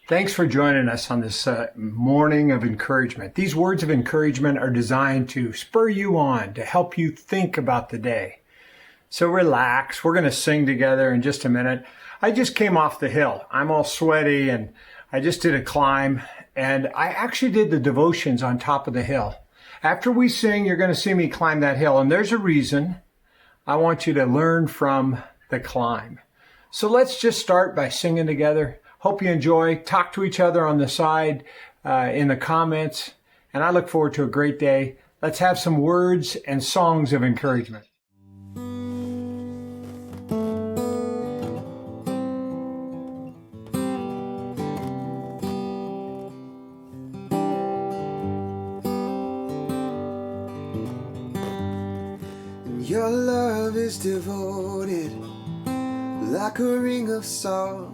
Thanks for joining us on this morning of encouragement. These words of encouragement are designed to spur you on, to help you think about the day. So relax. We're going to sing together in just a minute. I just came off the hill. I'm all sweaty and I just did a climb, and I actually did the devotions on top of the hill. After we sing, you're going to see me climb that hill, and there's a reason. I want you to learn from the climb. So let's just start by singing together. Hope you enjoy. Talk to each other on the side in the comments, and I look forward to a great day. Let's have some words and songs of encouragement. Your love is devoted, like a ring of solid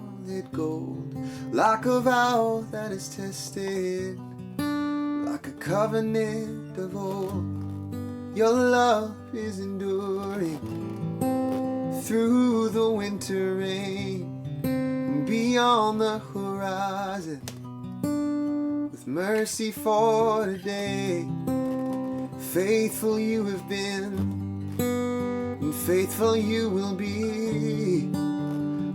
gold, like a vow that is tested, like a covenant of old. Your love is enduring through the winter rain, beyond the horizon, with mercy for today. Faithful you have been, and faithful you will be.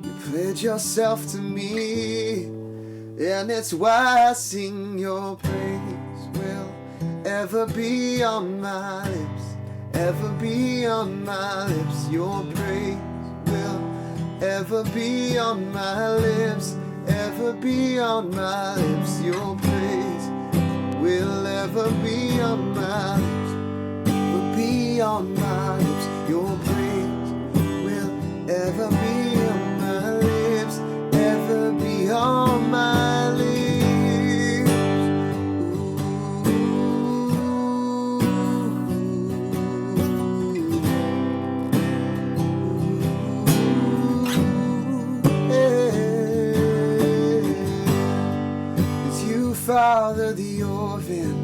You pledge yourself to me, and it's why I sing. Your praise will ever be on my lips, ever be on my lips. Your praise will ever be on my lips, ever be on my lips. Your praise will ever be on my lips, ever be on my lips. Your praise will ever be on my lips, ever be on my lips. As you father the orphan,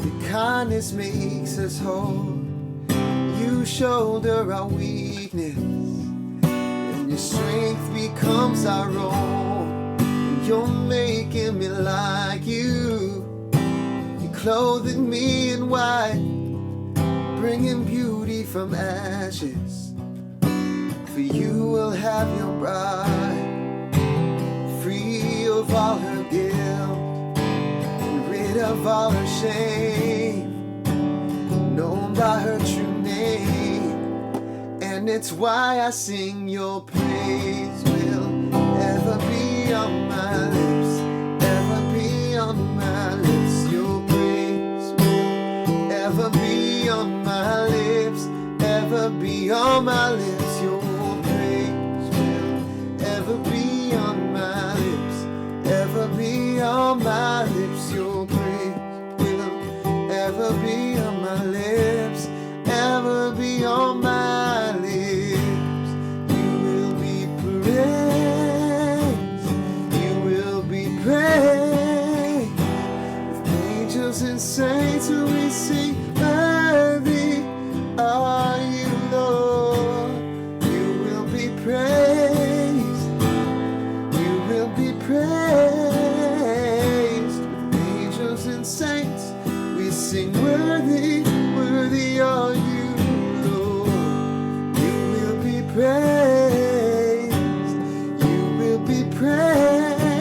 your kindness makes us whole. You shoulder our weakness, and your strength becomes our own. And you're making me like you. You're clothing me in white, bringing beauty from ashes. For you will have your bride, free of all her guilt, and rid of all her shame, known by her true name. And it's why I sing. Your praise will ever be on my lips, ever be on my lips. Your praise will ever be on my lips, ever be on my lips. Your praise will ever be on my lips, ever be on my lips. Your praise will ever be on my lips, ever be on my lips. You will be praised, you will be praised. With angels and saints we sing, worthy are you, Lord. You will be praised, you will be praised. With angels and saints we sing, worthy, worthy are you, Lord. You will be praised, you will be praised.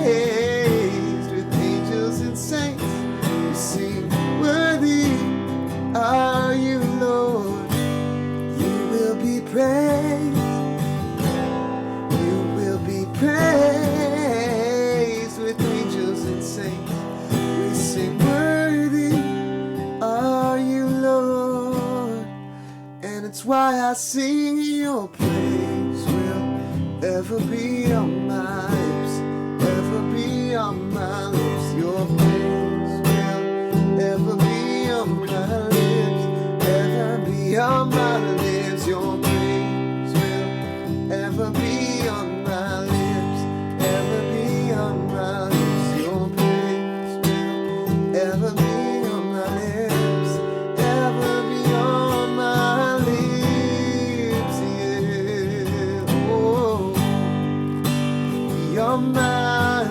With angels and saints we sing, worthy are you, Lord. You will be praised, you will be praised. With angels and saints we sing, worthy are you, Lord. And it's why I sing. Your praise will ever be on my lips, ever be on my lips. Your praise will ever be on my lips, ever be on my lips. Your praise will ever be on my lips, ever be on my lips. Your praise will ever be on my lips, ever be on my lips. Yeah. Oh, be on my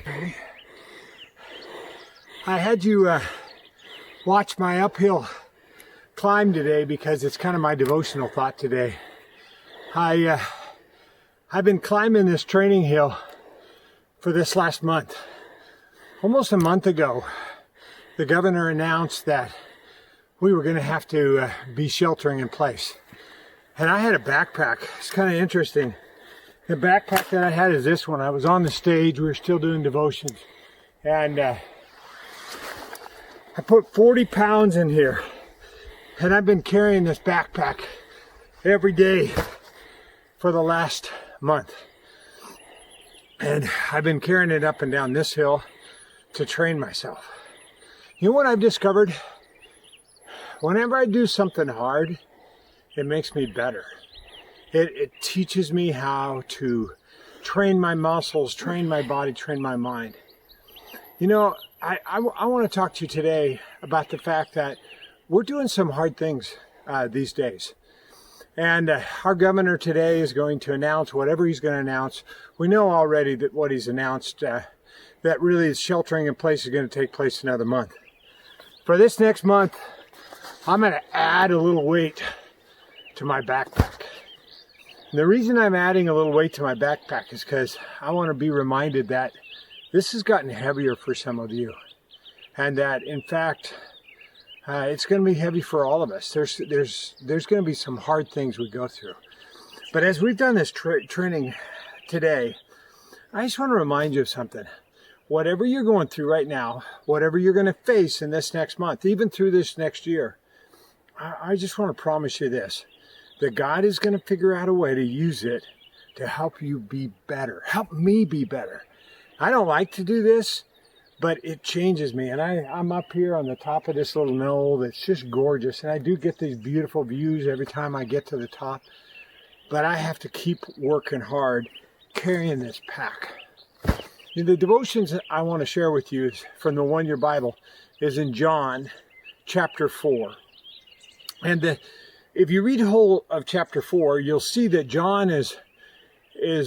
Okay. I had you watch my uphill climb today because it's kind of my devotional thought today. I've been climbing this training hill for this last month. Almost a month ago, the governor announced that we were going to have to be sheltering in place. And I had a backpack. It's kind of interesting. The backpack that I had is this one. I was on the stage. We were still doing devotions. And I put 40 pounds in here. And I've been carrying this backpack every day for the last month. And I've been carrying it up and down this hill to train myself. You know what I've discovered? Whenever I do something hard, it makes me better. It teaches me how to train my muscles, train my body, train my mind. You know, I want to talk to you today about the fact that we're doing some hard things these days. And our governor today is going to announce whatever he's going to announce. We know already that what he's announced, that really is sheltering in place is going to take place another month. For this next month, I'm going to add a little weight to my backpack. And the reason I'm adding a little weight to my backpack is because I want to be reminded that this has gotten heavier for some of you. And that, in fact, it's going to be heavy for all of us. There's going to be some hard things we go through. But as we've done this training today, I just want to remind you of something. Whatever you're going through right now, whatever you're going to face in this next month, even through this next year, I just want to promise you this, that God is going to figure out a way to use it to help you be better, help me be better. I don't like to do this, but it changes me. And I'm up here on the top of this little knoll that's just gorgeous. And I do get these beautiful views every time I get to the top. But I have to keep working hard carrying this pack. The devotions that I want to share with you is from the One Year Bible is in John chapter 4. And if you read the whole of chapter 4, you'll see that John is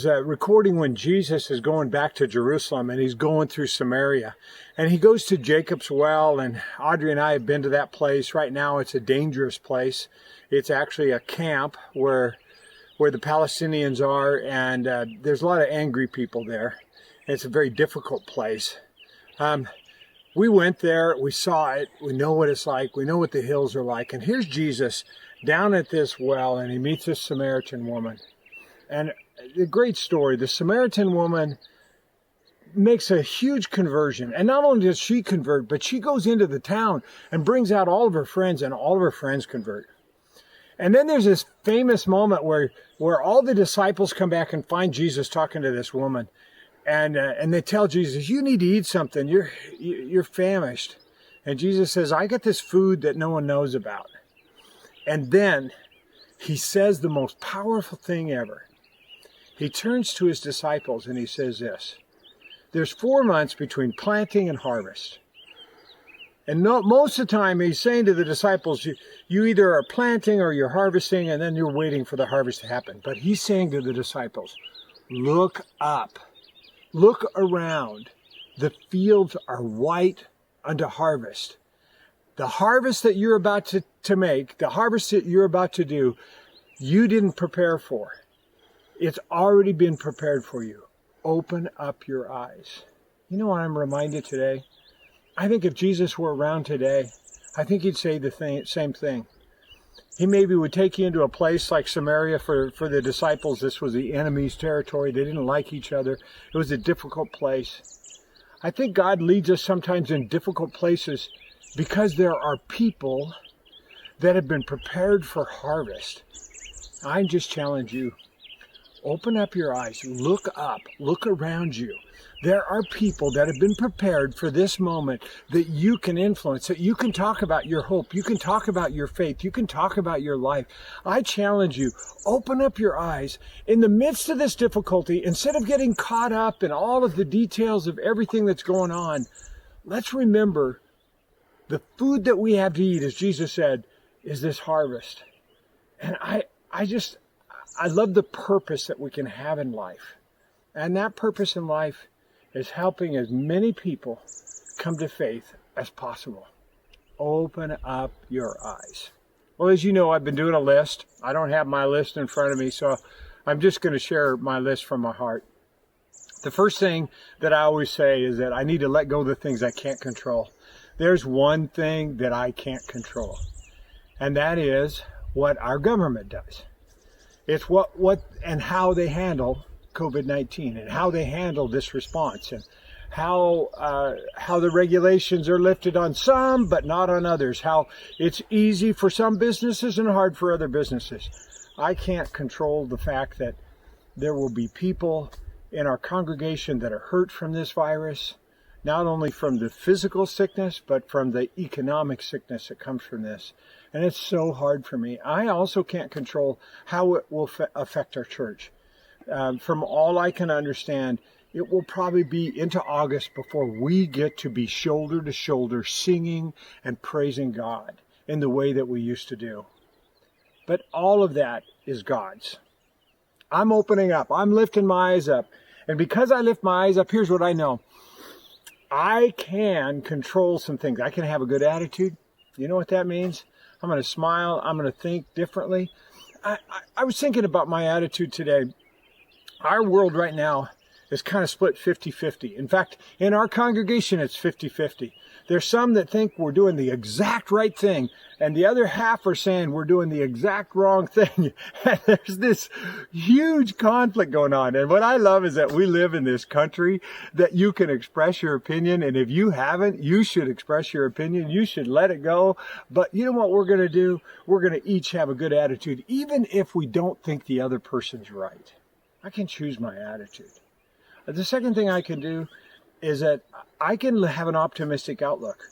recording when Jesus is going back to Jerusalem and he's going through Samaria. And he goes to Jacob's Well, and Audrey and I have been to that place. Right now it's a dangerous place. It's actually a camp where the Palestinians are, and there's a lot of angry people there. It's a very difficult place. We went there, we saw it, we know what it's like, we know what the hills are like. And here's Jesus down at this well, and he meets this Samaritan woman. And a great story. The Samaritan woman makes a huge conversion. And not only does she convert, but she goes into the town and brings out all of her friends, and all of her friends convert. And then there's this famous moment where all the disciples come back and find Jesus talking to this woman. And they tell Jesus, you need to eat something. You're famished. And Jesus says, I got this food that no one knows about. And then he says the most powerful thing ever. He turns to his disciples and he says this. There's 4 months between planting and harvest. And most of the time he's saying to the disciples, you either are planting or you're harvesting, and then you're waiting for the harvest to happen. But he's saying to the disciples, look up. Look around. The fields are white unto harvest. The harvest that you're about to make, the harvest that you're about to do, you didn't prepare for. It's already been prepared for you. Open up your eyes. You know what I'm reminded today? I think if Jesus were around today, I think he'd say the same thing. He maybe would take you into a place like Samaria. For the disciples, this was the enemy's territory. They didn't like each other. It was a difficult place. I think God leads us sometimes in difficult places because there are people that have been prepared for harvest. I just challenge you. Open up your eyes. Look up. Look around you. There are people that have been prepared for this moment that you can influence, that you can talk about your hope, you can talk about your faith, you can talk about your life. I challenge you, open up your eyes. In the midst of this difficulty, instead of getting caught up in all of the details of everything that's going on, let's remember the food that we have to eat, as Jesus said, is this harvest. And I love the purpose that we can have in life. And that purpose in life is helping as many people come to faith as possible. Open up your eyes. Well, as you know, I've been doing a list. I don't have my list in front of me, so I'm just going to share my list from my heart. The first thing that I always say is that I need to let go of the things I can't control. There's one thing that I can't control, and that is what our government does. It's what and how they handle COVID-19 and how they handle this response, and how the regulations are lifted on some but not on others, how it's easy for some businesses and hard for other businesses. I can't control the fact that there will be people in our congregation that are hurt from this virus, not only from the physical sickness, but from the economic sickness that comes from this. And it's so hard for me. I also can't control how it will affect our church. From all I can understand, it will probably be into August before we get to be shoulder to shoulder singing and praising God in the way that we used to do. But all of that is God's. I'm opening up. I'm lifting my eyes up. And because I lift my eyes up, here's what I know. I can control some things. I can have a good attitude. You know what that means? I'm going to smile. I'm going to think differently. I was thinking about my attitude today. Our world right now is kind of split 50-50. In fact, in our congregation, it's 50-50. There's some that think we're doing the exact right thing, and the other half are saying we're doing the exact wrong thing. And there's this huge conflict going on. And what I love is that we live in this country that you can express your opinion, and if you haven't, you should express your opinion. You should let it go. But you know what we're going to do? We're going to each have a good attitude, even if we don't think the other person's right. I can choose my attitude. The second thing I can do is that I can have an optimistic outlook.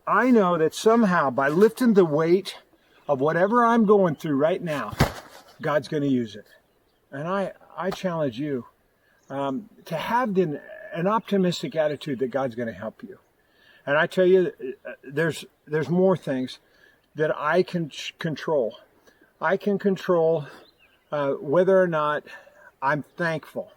I know that somehow by lifting the weight of whatever I'm going through right now, God's going to use it. And I challenge you to have an optimistic attitude that God's going to help you. And I tell you, there's more things that I can control. I can control whether or not I'm thankful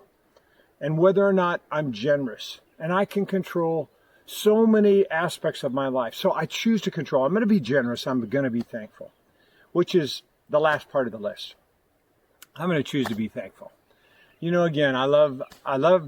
and whether or not I'm generous. And I can control so many aspects of my life. So I choose to control. I'm going to be generous. I'm going to be thankful, which is the last part of the list. I'm going to choose to be thankful. You know, again, I love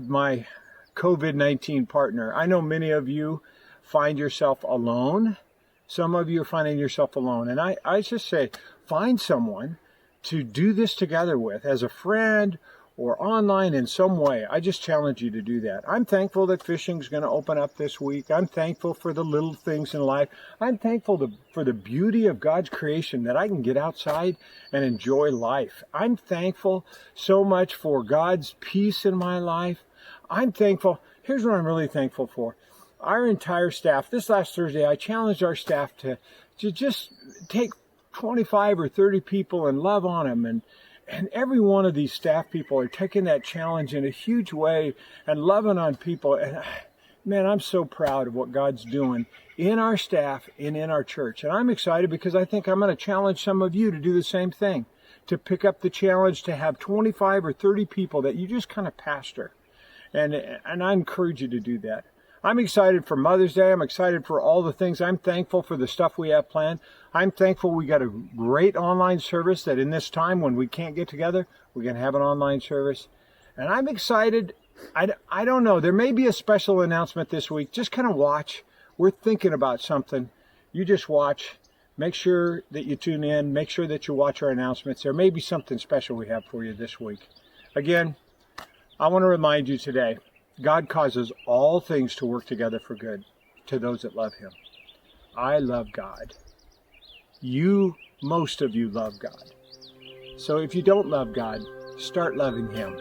my COVID-19 partner. I know many of you find yourself alone. Some of you are finding yourself alone. And I just say, find someone to do this together with as a friend or online in some way. I just challenge you to do that. I'm thankful that fishing is going to open up this week. I'm thankful for the little things in life. I'm thankful for the beauty of God's creation, that I can get outside and enjoy life. I'm thankful so much for God's peace in my life. I'm thankful. Here's what I'm really thankful for. Our entire staff, this last Thursday, I challenged our staff to just take 25 or 30 people and love on them. And every one of these staff people are taking that challenge in a huge way and loving on people. And man, I'm so proud of what God's doing in our staff and in our church. And I'm excited because I think I'm going to challenge some of you to do the same thing, to pick up the challenge to have 25 or 30 people that you just kind of pastor. And I encourage you to do that. I'm excited for Mother's Day. I'm excited for all the things. I'm thankful for the stuff we have planned. I'm thankful we got a great online service that in this time when we can't get together, we can have an online service. And I'm excited. I don't know. There may be a special announcement this week. Just kind of watch. We're thinking about something. You just watch. Make sure that you tune in. Make sure that you watch our announcements. There may be something special we have for you this week. Again, I want to remind you today, God causes all things to work together for good to those that love Him. I love God. Most of you love God. So if you don't love God, start loving Him.